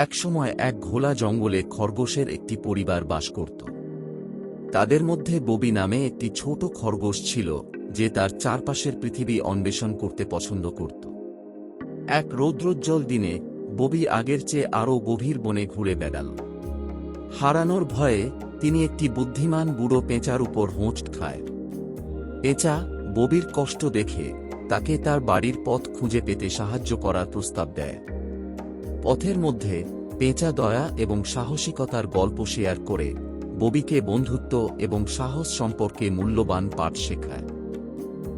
একসময় এক ঘোলা জঙ্গলে খরগোশের একটি পরিবার বাস করত। তাদের মধ্যে ববি নামে একটি ছোট খরগোশ ছিল, যে তার চারপাশের পৃথিবী অন্বেষণ করতে পছন্দ করত। এক রৌদ্রোজ্জ্বল দিনে ববি আগের চেয়ে আরও গভীর বনে ঘুরে বেড়াল। হারানোর ভয়ে তিনি একটি বুদ্ধিমান বুড়ো পেঁচার উপর হোঁচ খায়। পেঁচা ববির কষ্ট দেখে তাকে তার বাড়ির পথ খুঁজে পেতে সাহায্য করার প্রস্তাব দেয়। পথের মধ্যে পেঁচা দয়া এবং সাহসিকতার গল্প শেয়ার করে ববিকে বন্ধুত্ব এবং সাহস সম্পর্কে মূল্যবান পাঠ শেখায়।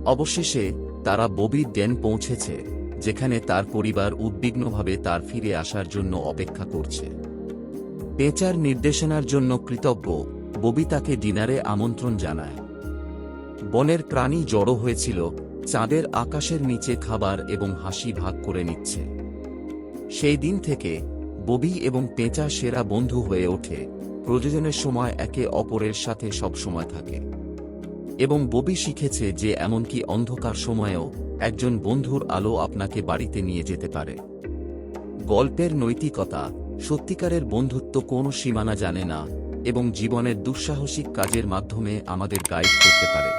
অবশেষে তারা ববির ডেন পৌঁছেছে, যেখানে তার পরিবার উদ্বিগ্নভাবে তার ফিরে আসার জন্য অপেক্ষা করছে। পেঁচার নির্দেশনার জন্য কৃতজ্ঞ ববি তাকে ডিনারে আমন্ত্রণ জানায়। বনের প্রাণী জড়ো হয়েছিল, চাঁদের আকাশের নিচে খাবার এবং হাসি ভাগ করে নিচ্ছে। সেই দিন থেকে ববি এবং পেঁচা সেরা বন্ধু হয়ে ওঠে, প্রয়োজনের সময় একে অপরের সাথে সবসময় থাকে। এবং ববি শিখেছে যে এমনকি অন্ধকার সময়েও একজন বন্ধুর আলো আপনাকে বাড়িতে নিয়ে যেতে পারে। গল্পের নৈতিকতা: সত্যিকারের বন্ধুত্ব কোনো সীমানা জানে না এবং জীবনের দুঃসাহসিক কাজের মাধ্যমে আমাদের গাইড করতে পারে।